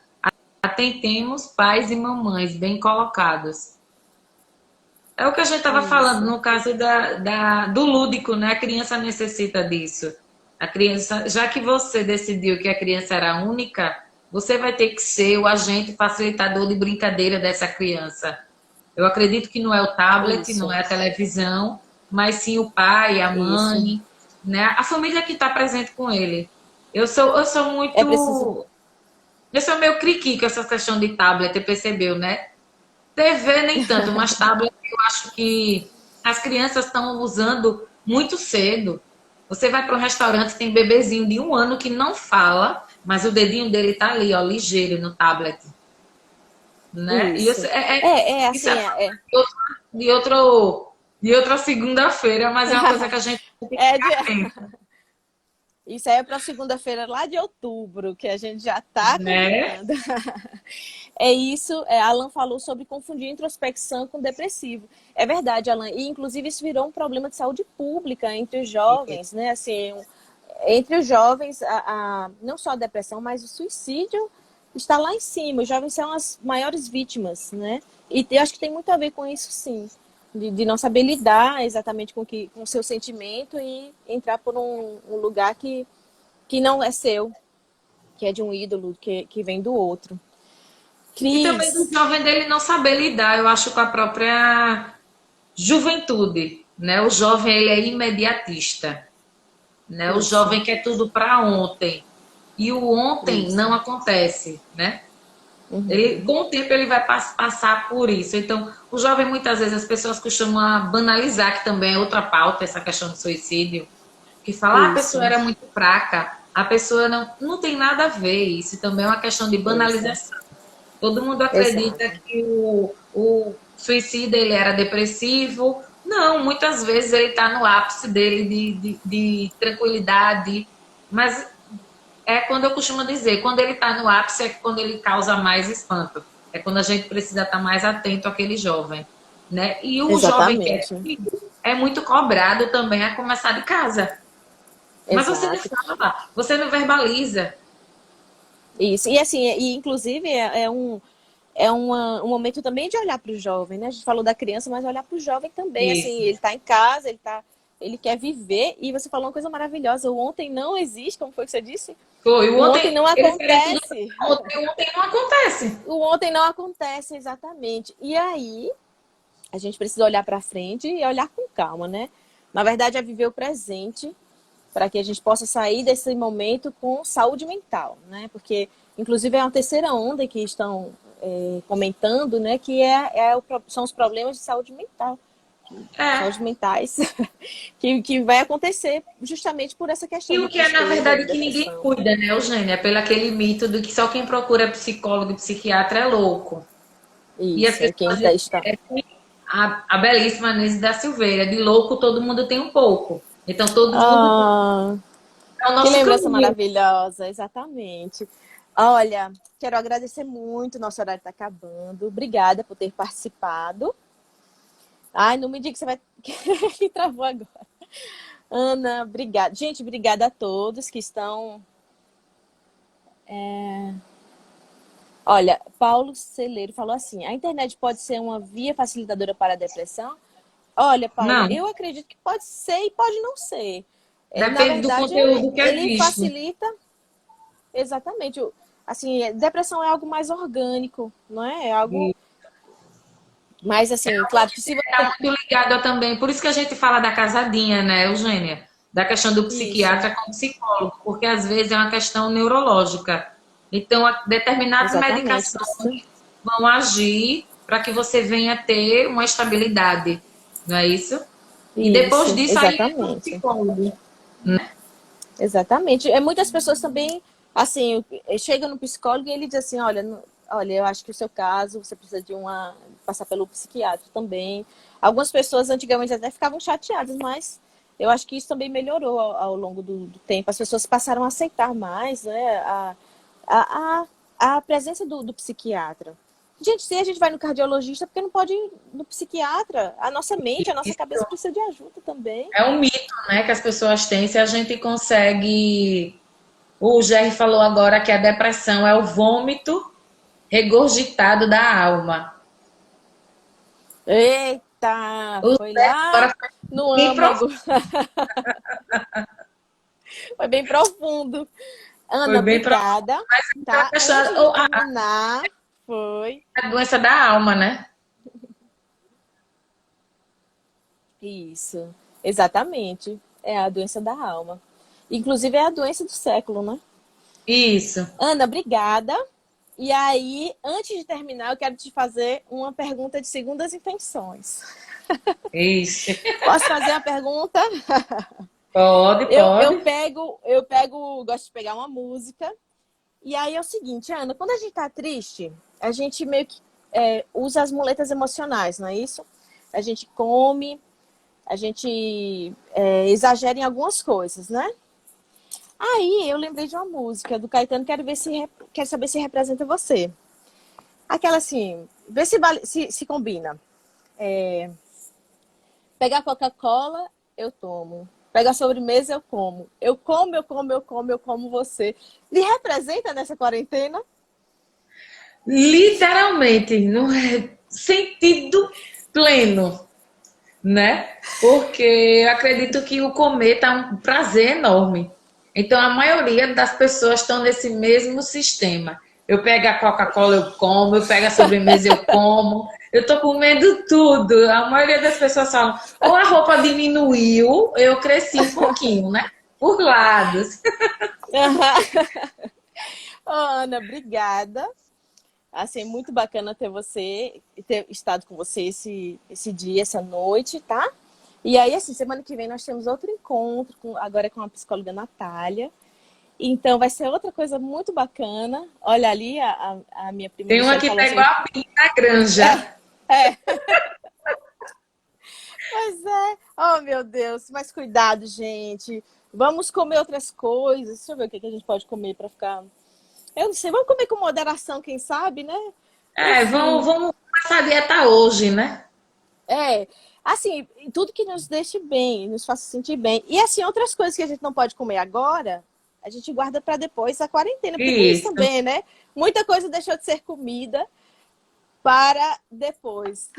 Atentemos pais e mamães bem colocados. É o que a gente estava falando Isso. no caso do lúdico, né? A criança necessita disso. A criança, já que você decidiu que a criança era única, você vai ter que ser o agente facilitador de brincadeira dessa criança. Eu acredito que não é o tablet, não Isso. é a televisão, mas sim o pai, a Isso. mãe, né? A família que está presente com ele. Eu sou É preciso. muito. Eu sou meio criqui com essa questão de tablet, você percebeu, né? TV nem tanto, mas tablet eu acho que as crianças estão usando muito cedo. Você vai para um restaurante, tem bebezinho de 1 ano que não fala, mas o dedinho dele tá ali, ó, ligeiro no tablet, né? E Isso. É isso assim, é de de outra segunda-feira, mas é uma coisa que a gente tem que é de, ficar atento, isso aí é para segunda-feira lá de outubro, que a gente já está né? caminhando. É isso, Alan falou sobre confundir introspecção com depressivo. É verdade, Alan, e inclusive isso virou um problema de saúde pública entre os jovens, né? Assim, entre os jovens, não só a depressão, mas o suicídio está lá em cima. Os jovens são as maiores vítimas, né? E eu acho que tem muito a ver com isso, sim. De não saber lidar exatamente com o seu sentimento e entrar por um lugar que não é seu, que é de um ídolo, que vem do outro. E também do Cris, jovem dele não saber lidar, eu acho, com a própria juventude, né? O jovem ele é imediatista, né? O isso, jovem quer tudo para ontem. E o ontem isso. não acontece, né? Ele, Uhum. com o tempo ele vai passar por isso. Então, o jovem, muitas vezes, as pessoas costumam banalizar, que também é outra pauta, essa questão do suicídio, que fala, ah, a pessoa Isso, era muito fraca, a pessoa não tem nada a ver. Isso também é uma questão de isso, banalização. Todo mundo acredita exato. que o suicida ele era depressivo. Não, muitas vezes ele está no ápice dele de tranquilidade, mas é quando eu costumo dizer, quando ele está no ápice é quando ele causa mais espanto. É quando a gente precisa estar mais atento àquele jovem, né? E o jovem que é Exatamente. filho é muito cobrado também a começar de casa. Mas você não Exato. fala, você não verbaliza. Isso. E assim, e inclusive um momento também de olhar para o jovem, né? A gente falou da criança, mas olhar para o jovem também. Assim, Isso. ele está em casa, ele quer viver. E você falou uma coisa maravilhosa: o ontem não existe, como foi que você disse? Foi. O O ontem ontem, não eles querem tudo acontece. pra ontem, o ontem não acontece. O ontem não acontece exatamente. E aí, a gente precisa olhar para frente e olhar com calma, né? Na verdade, é viver o presente para que a gente possa sair desse momento com saúde mental, né? Porque, inclusive, é uma terceira onda que estão comentando, né? Que são os problemas de saúde mental, É. saúde mentais, que vai acontecer justamente por essa E questão de o que é, na tristeza, de verdade, que ninguém depressão. cuida, né, Eugênia? É pelo aquele mito de que só quem procura psicólogo e psiquiatra é louco. E as Isso, é quem pessoas está. esquecem a belíssima Anise da Silveira, de louco todo mundo tem um pouco. Então todo mundo Ah, é o que nosso lembrança caminho. maravilhosa, exatamente. Olha, quero agradecer muito, nosso horário está acabando. Obrigada por ter participado. Ai, não me diga que você vai. Que travou agora. Ana, obrigada. Gente, obrigada a todos que estão. Olha, Paulo Celeiro falou assim: a internet pode ser uma via facilitadora para a depressão? Olha, Paulo, Não, eu acredito que pode ser e pode não ser. Na depende do verdade, conteúdo que é ele visto. facilita exatamente. Assim, depressão é algo mais orgânico, não é? É algo E mais assim, claro que se está você. muito ligado a também, por isso que a gente fala da casadinha, né, Eugênia? Da questão do Isso, psiquiatra com o psicólogo, porque às vezes é uma questão neurológica. Então, determinadas exatamente. medicações vão agir para que você venha ter uma estabilidade, não é isso? E depois Isso, disso, aí entra o exatamente. psicólogo. Exatamente. Muitas pessoas também, assim, chegam no psicólogo e ele diz assim, olha, olha, eu acho que o seu caso, você precisa passar pelo psiquiatra também. Algumas pessoas antigamente até ficavam chateadas, mas eu acho que isso também melhorou ao longo do tempo. As pessoas passaram a aceitar mais, né, a, a presença do psiquiatra. Gente, se a gente vai no cardiologista, porque não pode ir no psiquiatra? A nossa mente, a nossa Isso cabeça precisa de ajuda também. é um mito, né, que as pessoas têm. Se a gente consegue. O Jerry falou agora que a depressão é o vômito regurgitado da alma. Eita, O foi Jerry lá agora foi no bem âmago. Foi bem profundo. Ana, Foi bem para obrigada. a Tá? questão, Antes de terminar, foi a doença da alma, né? isso. Exatamente. É a doença da alma. Inclusive é a doença do século, né? Isso. Ana, obrigada. E aí, antes de terminar, eu quero te fazer uma pergunta de segundas intenções. Isso. Posso fazer uma pergunta? Pode, pode. Gosto de pegar uma música. E aí é o seguinte, Ana, quando a gente tá triste, a gente meio que usa as muletas emocionais, não é isso? A gente come, a gente exagera em algumas coisas, né? Aí eu lembrei de uma música do Caetano, quero saber se representa você. Aquela assim, vê se combina. Pega a Coca-Cola, eu tomo. Pega a sobremesa, eu como. Eu como você. Me representa nessa quarentena? Literalmente, no sentido pleno, né? Porque eu acredito que o comer tá um prazer enorme. Então a maioria das pessoas estão nesse mesmo sistema. Eu pego a Coca-Cola, eu como, eu pego a sobremesa, eu como. Eu tô comendo tudo. A maioria das pessoas falam, ou a roupa diminuiu, eu cresci um pouquinho, né? Por lados. Oh, Ana, obrigada. Assim, muito bacana ter estado com você esse dia, essa noite, tá? E aí, assim, semana que vem nós temos outro encontro, agora com a psicóloga Natália. Então, vai ser outra coisa muito bacana. Olha ali, a minha prima Tem uma Michelle que falou tá assim: igual a Pinha da Granja. é, pois é. Oh, meu Deus, mas cuidado, gente. Vamos comer outras coisas. Deixa eu ver o que a gente pode comer para ficar. Eu não sei, vamos comer com moderação, quem sabe, né? Vamos, Enfim, vamos passar a dieta hoje, né? é. Assim, tudo que nos deixe bem, nos faça sentir bem. E assim, outras coisas que a gente não pode comer agora, a gente guarda para depois da quarentena, porque tem isso Isso. também, né? Muita coisa deixou de ser comida para depois.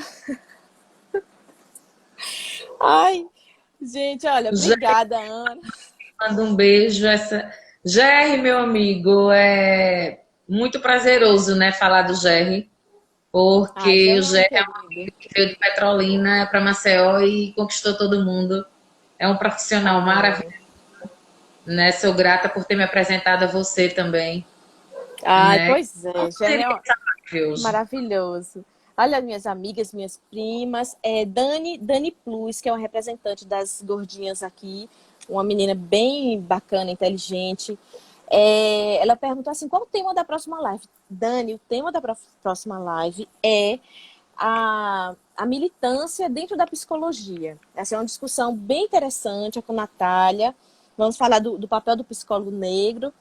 Ai, gente, olha, Jerry, obrigada, Ana. manda um beijo. Jerry, meu amigo, é muito prazeroso, né, falar do Jerry, Ah, porque já o é um Jerry querido. veio de Petrolina para Maceió e conquistou todo mundo. É um profissional maravilhoso, Amém. né? Sou grata por ter me apresentado a você também, Ai, né? pois Não é, já seria é maravilhoso. maravilhoso. Olha, minhas amigas, minhas primas, Dani Plus, que é uma representante das gordinhas aqui, uma menina bem bacana, inteligente. Ela perguntou assim: qual o tema da próxima live? Dani, o tema da próxima live é a militância dentro da psicologia. Essa é uma discussão bem interessante, é com a Natália. Vamos falar do papel do psicólogo negro.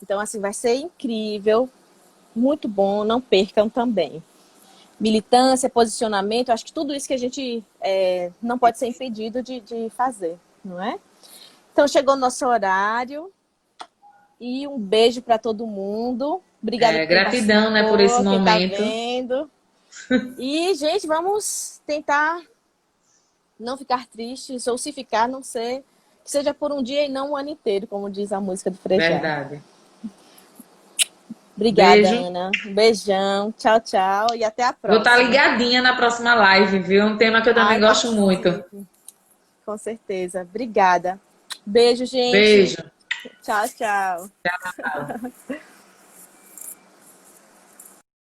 Então, assim, vai ser incrível, muito bom, não percam também. Militância, posicionamento, acho que tudo isso que a gente não pode ser impedido de fazer, não é? Então, chegou o nosso horário e um beijo para todo mundo. Obrigada É, por quem gratidão, né, por esse participou, quem está momento. vendo. E, gente, vamos tentar não ficar tristes, ou se ficar, não ser, que seja por um dia e não um ano inteiro, como diz a música do Frejá. Verdade. Obrigada, Beijo. Ana. Um beijão. Tchau, tchau. E até a Vou estar próxima. ligadinha na próxima live, viu? Um tema que eu também Ai, gosto muito. participe. Com certeza. Obrigada. Beijo, gente. Beijo. Tchau, tchau.